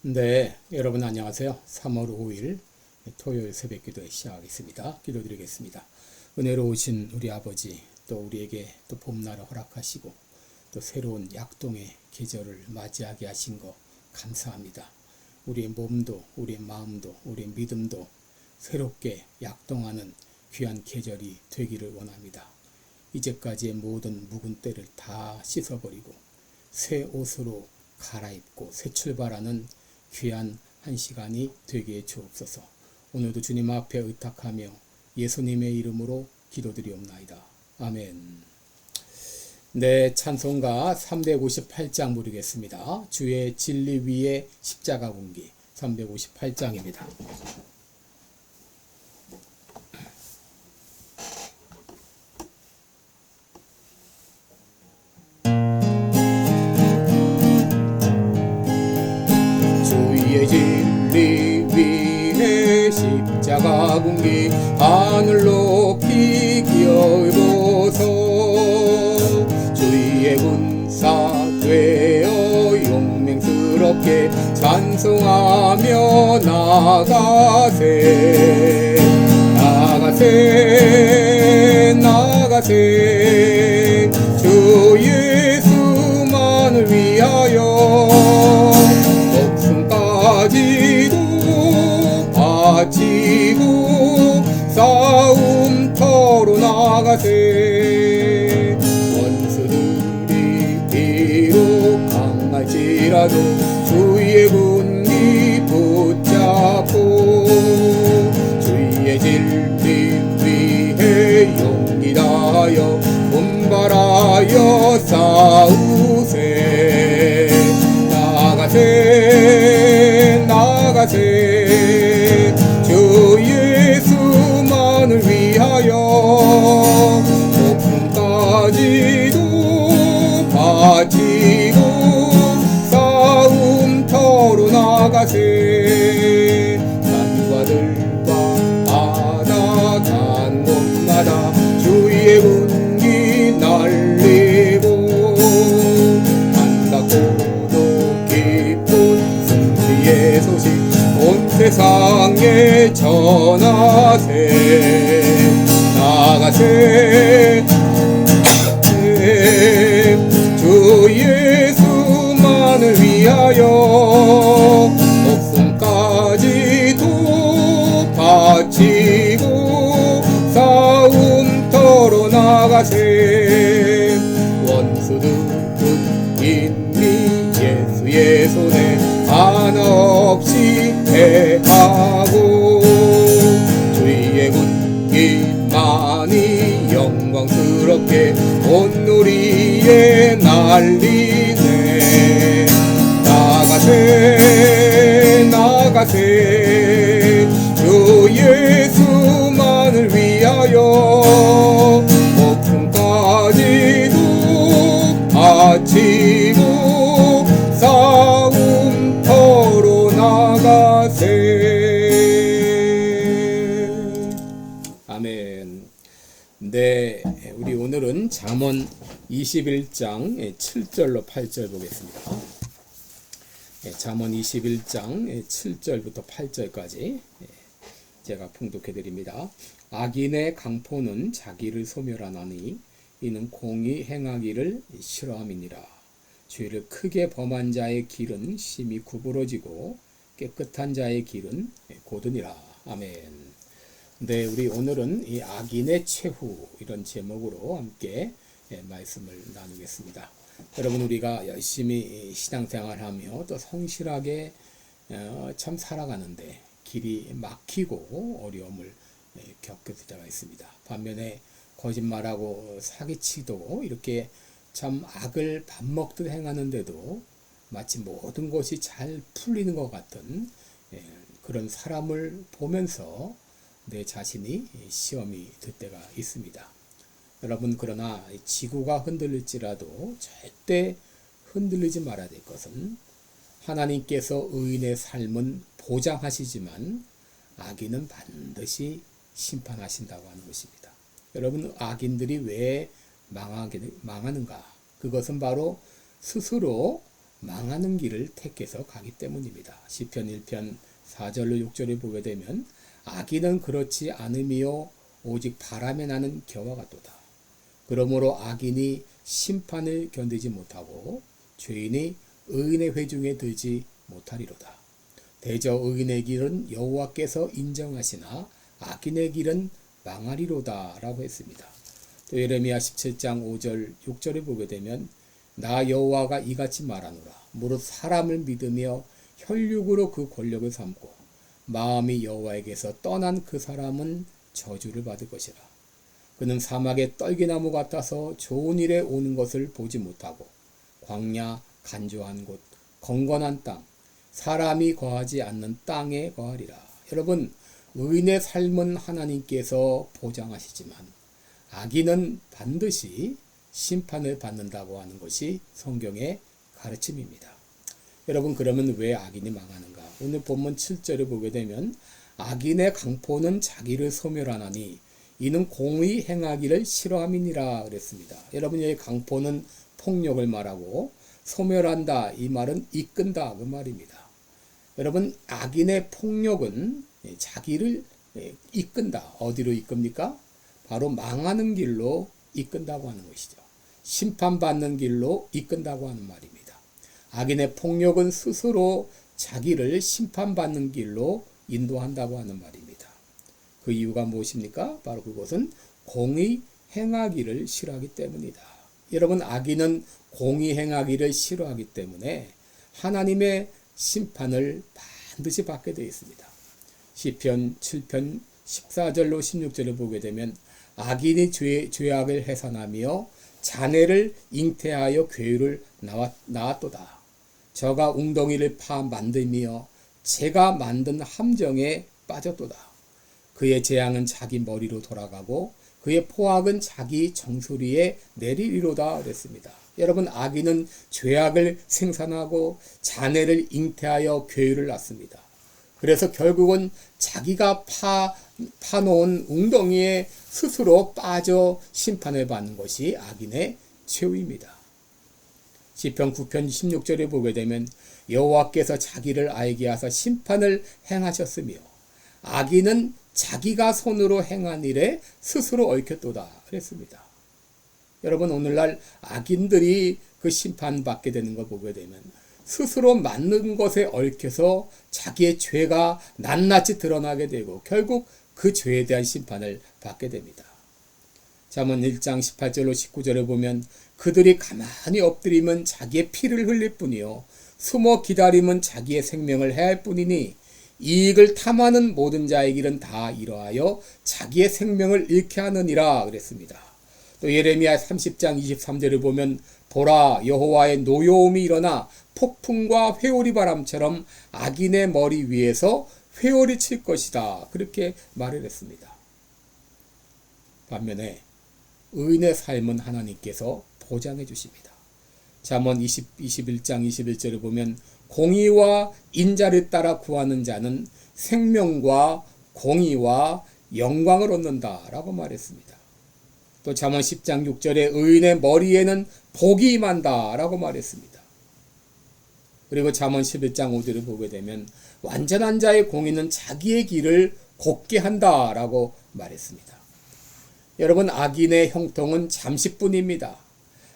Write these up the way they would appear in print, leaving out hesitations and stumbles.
네, 여러분 안녕하세요. 3월 5일 토요일 새벽 기도 시작하겠습니다. 기도드리겠습니다. 은혜로우신 우리 아버지, 또 우리에게 또 봄날을 허락하시고 또 새로운 약동의 계절을 맞이하게 하신 거 감사합니다. 우리의 몸도 우리의 마음도 우리의 믿음도 새롭게 약동하는 귀한 계절이 되기를 원합니다. 이제까지의 모든 묵은 때를 다 씻어버리고 새 옷으로 갈아입고 새 출발하는 귀한 한 시간이 되게 주옵소서. 오늘도 주님 앞에 의탁하며 예수님의 이름으로 기도드리옵나이다. 아멘. 네, 찬송가 358장 부르겠습니다. 주의 진리 위에 십자가 군기 358장입니다. 주의 진리 위에 십자가 군기 하늘 높이 기어보소. 주의 군사 되어 용맹스럽게 찬송하며 나가세 나가세 나가세 주 예수만을 위하여 목숨까지도 바치고 싸움터로 나가세. 원수들이 비록 강할지라도 주의 군기 붙잡고 주의 진리 위에 용기 다하여 분발하여 싸우세. 나가세 나가세 주 예수만을 위하여 목숨까지도 바치고 싸움터로 나가세. 산과 들과 바다 간 곳마다 주의 군기 날리고 안타고도 기쁜 승리의 소식 온 세상에 전하세. 나가세 주 예수만을 위하여 목숨까지도 바치고 싸움터로 나가세. 원수들은 이미 예수의 손에 하나 없이 패하고 주의 군기만이 영광스럽게 온누리에 날리네. 나가세 나가세 주 예수만을 위하여 목숨까지도 바치고 싸움터로 나가세. 아멘. 네, 우리 오늘은 잠언 21장 7절로 8절 보겠습니다. 잠언 21장 7절부터 8절까지 제가 봉독해 드립니다. 악인의 강포는 자기를 소멸하나니 이는 공의 행하기를 싫어함이니라. 죄를 크게 범한 자의 길은 심히 구부러지고 깨끗한 자의 길은 곧으니라. 아멘. 네, 우리 오늘은 이 악인의 최후 이런 제목으로 함께 말씀을 나누겠습니다. 여러분, 우리가 열심히 신앙생활하며 또 성실하게 참 살아가는데 길이 막히고 어려움을 겪을 때가 있습니다. 반면에 거짓말하고 사기치도 이렇게 참 악을 밥 먹듯 행하는데도 마치 모든 것이 잘 풀리는 것 같은 그런 사람을 보면서 내 자신이 시험이 될 때가 있습니다. 여러분, 그러나 지구가 흔들릴지라도 절대 흔들리지 말아야 될 것은 하나님께서 의인의 삶은 보장하시지만 악인은 반드시 심판하신다고 하는 것입니다. 여러분, 악인들이 왜 망하는가? 그것은 바로 스스로 망하는 길을 택해서 가기 때문입니다. 시편 1편 4절로 6절에 보게 되면 악인은 그렇지 않으며 오직 바람에 나는 겨와 같도다. 그러므로 악인이 심판을 견디지 못하고 죄인이 의인의 회중에 들지 못하리로다. 대저 의인의 길은 여호와께서 인정하시나 악인의 길은 망하리로다 라고 했습니다. 또 예레미야 17장 5절 6절에 보게 되면 나 여호와가 이같이 말하노라. 무릇 사람을 믿으며 혈육으로 그 권력을 삼고 마음이 여호와에게서 떠난 그 사람은 저주를 받을 것이라. 그는 사막의 떨기나무 같아서 좋은 일에 오는 것을 보지 못하고 광야 간조한 곳 건건한 땅 사람이 거하지 않는 땅에 거하리라. 여러분, 의인의 삶은 하나님께서 보장하시지만 악인은 반드시 심판을 받는다고 하는 것이 성경의 가르침입니다. 여러분, 그러면 왜 악인이 망하는가? 오늘 본문 7절을 보게 되면 악인의 강포는 자기를 소멸하나니 이는 공의 행하기를 싫어함이니라 그랬습니다. 여러분, 여기 강포는 폭력을 말하고 소멸한다 이 말은 이끈다 그 말입니다. 여러분, 악인의 폭력은 자기를 이끈다. 어디로 이끕니까? 바로 망하는 길로 이끈다고 하는 것이죠. 심판받는 길로 이끈다고 하는 말입니다. 악인의 폭력은 스스로 자기를 심판받는 길로 인도한다고 하는 말입니다. 그 이유가 무엇입니까? 바로 그것은 공의 행하기를 싫어하기 때문이다. 여러분, 악인은 공의 행하기를 싫어하기 때문에 하나님의 심판을 반드시 받게 되어 있습니다. 시편 7편 14절로 16절을 보게 되면 악인이 죄악을 해산하며 자네를 잉태하여 괴유를 낳았도다. 저가 웅덩이를 파 만들며 제가 만든 함정에 빠졌도다. 그의 재앙은 자기 머리로 돌아가고 그의 포악은 자기 정수리에 내리리로다 그랬습니다. 여러분, 악인은 죄악을 생산하고 자네를 잉태하여 괴유를 낳습니다. 그래서 결국은 자기가 파놓은 웅덩이에 스스로 빠져 심판을 받는 것이 악인의 최후입니다. 시편 9편 16절에 보게 되면 여호와께서 자기를 알게 하사 심판을 행하셨으며 악인은 자기가 손으로 행한 일에 스스로 얽혔도다 그랬습니다. 여러분, 오늘날 악인들이 그 심판받게 되는 걸 보게 되면 스스로 만든 것에 얽혀서 자기의 죄가 낱낱이 드러나게 되고 결국 그 죄에 대한 심판을 받게 됩니다. 잠언 1장 18절로 19절에 보면 그들이 가만히 엎드리면 자기의 피를 흘릴 뿐이요 숨어 기다림은 자기의 생명을 해할 뿐이니 이익을 탐하는 모든 자의 길은 다 이러하여 자기의 생명을 잃게 하느니라 그랬습니다. 또 예레미야 30장 23절을 보면 보라, 여호와의 노여움이 일어나 폭풍과 회오리 바람처럼 악인의 머리 위에서 회오리 칠 것이다 그렇게 말을 했습니다. 반면에 의인의 삶은 하나님께서 보장해 주십니다. 잠언 21장 21절을 보면 공의와 인자를 따라 구하는 자는 생명과 공의와 영광을 얻는다 라고 말했습니다. 또 잠언 10장 6절에 의인의 머리에는 복이 임한다 라고 말했습니다. 그리고 잠언 11장 5절을 보게 되면 완전한 자의 공의는 자기의 길을 곱게 한다 라고 말했습니다. 여러분, 악인의 형통은 잠시뿐입니다.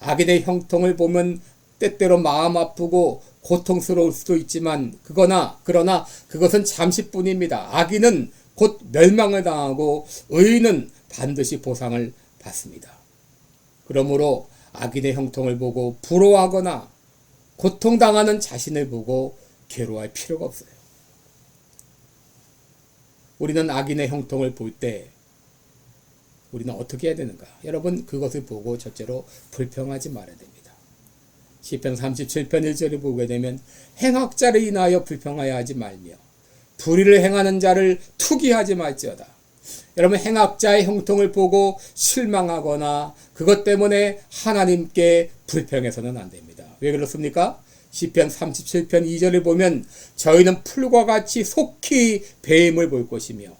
악인의 형통을 보면 때때로 마음 아프고 고통스러울 수도 있지만 그러나 그것은 잠시뿐입니다. 악인은 곧 멸망을 당하고 의인은 반드시 보상을 받습니다. 그러므로 악인의 형통을 보고 부러워하거나 고통당하는 자신을 보고 괴로워할 필요가 없어요. 우리는 악인의 형통을 볼 때 우리는 어떻게 해야 되는가? 여러분, 그것을 보고 첫째로 불평하지 말아야 됩니다. 시편 37편 1절을 보게 되면 행악자를 인하여 불평하여 하지 말며 불의를 행하는 자를 투기하지 말지어다. 여러분, 행악자의 형통을 보고 실망하거나 그것 때문에 하나님께 불평해서는 안 됩니다. 왜 그렇습니까? 시편 37편 2절을 보면 저희는 풀과 같이 속히 배임을 볼 것이며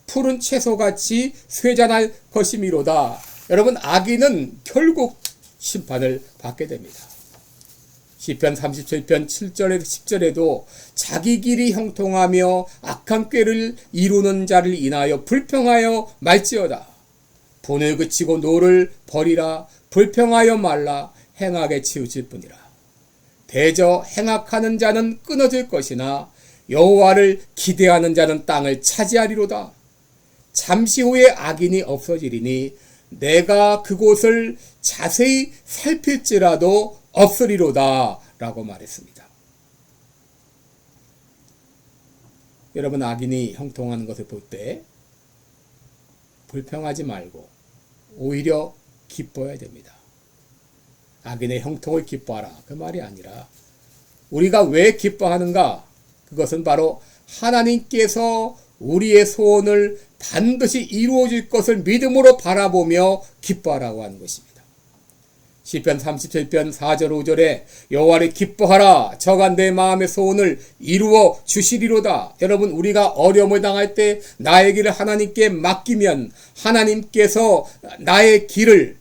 푸른 채소같이 쇠잔할 것이미로다. 여러분, 악인은 결국 심판을 받게 됩니다. 시편 37편 7절에서 10절에도 자기 길이 형통하며 악한 꾀를 이루는 자를 인하여 불평하여 말지어다. 분을 그치고 노를 버리라. 불평하여 말라. 행악에 치우칠 뿐이라. 대저 행악하는 자는 끊어질 것이나 여호와를 기대하는 자는 땅을 차지하리로다. 잠시 후에 악인이 없어지리니 내가 그곳을 자세히 살필지라도 없으리로다 라고 말했습니다. 여러분, 악인이 형통하는 것을 볼 때 불평하지 말고 오히려 기뻐해야 됩니다. 악인의 형통을 기뻐하라, 그 말이 아니라 우리가 왜 기뻐하는가? 그것은 바로 하나님께서 우리의 소원을 반드시 이루어질 것을 믿음으로 바라보며 기뻐하라고 하는 것입니다. 시편 37편 4절 5절에 여호와를 기뻐하라. 저가 내 마음의 소원을 이루어 주시리로다. 여러분, 우리가 어려움을 당할 때 나의 길을 하나님께 맡기면 하나님께서 나의 길을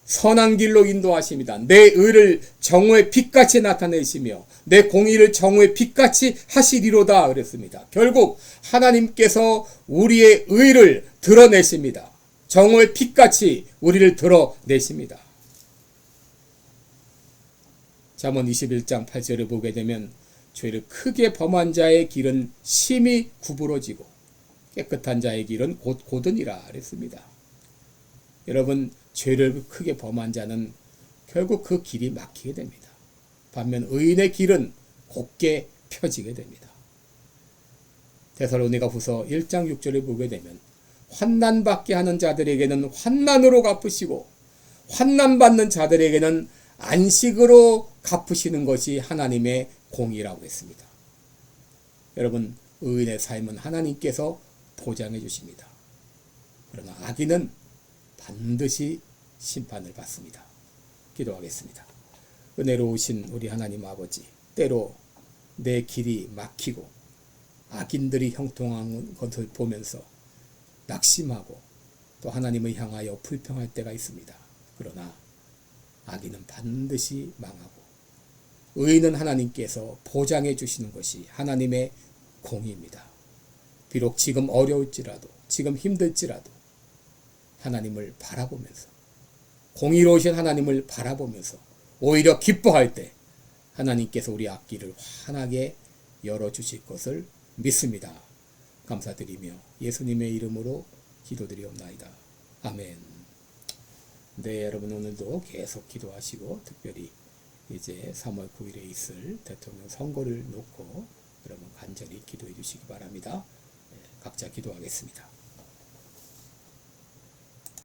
선한 길로 인도하십니다. 내 의를 정오의 빛같이 나타내시며 내 공의를 정오의 빛같이 하시리로다 그랬습니다. 결국 하나님께서 우리의 의를 드러내십니다. 정오의 빛같이 우리를 드러내십니다. 잠언 21장 8절을 보게 되면 죄를 크게 범한 자의 길은 심히 구부러지고 깨끗한 자의 길은 곧 고드니라 그랬습니다. 여러분, 죄를 크게 범한 자는 결국 그 길이 막히게 됩니다. 반면 의인의 길은 곱게 펴지게 됩니다. 데살로니가후서 1장 6절을 보게 되면 환난받게 하는 자들에게는 환난으로 갚으시고 환난받는 자들에게는 안식으로 갚으시는 것이 하나님의 공의라고 했습니다. 여러분, 의인의 삶은 하나님께서 보장해 주십니다. 그러나 악인은 반드시 심판을 받습니다. 기도하겠습니다. 은혜로우신 우리 하나님 아버지, 때로 내 길이 막히고 악인들이 형통한 것을 보면서 낙심하고 또 하나님을 향하여 불평할 때가 있습니다. 그러나 악인은 반드시 망하고 의인은 하나님께서 보장해 주시는 것이 하나님의 공의입니다. 비록 지금 어려울지라도, 지금 힘들지라도 하나님을 바라보면서, 공의로우신 하나님을 바라보면서 오히려 기뻐할 때 하나님께서 우리 앞길을 환하게 열어주실 것을 믿습니다. 감사드리며 예수님의 이름으로 기도드리옵나이다. 아멘. 네, 여러분, 오늘도 계속 기도하시고 특별히 이제 3월 9일에 있을 대통령 선거를 놓고 여러분 간절히 기도해 주시기 바랍니다. 각자 기도하겠습니다.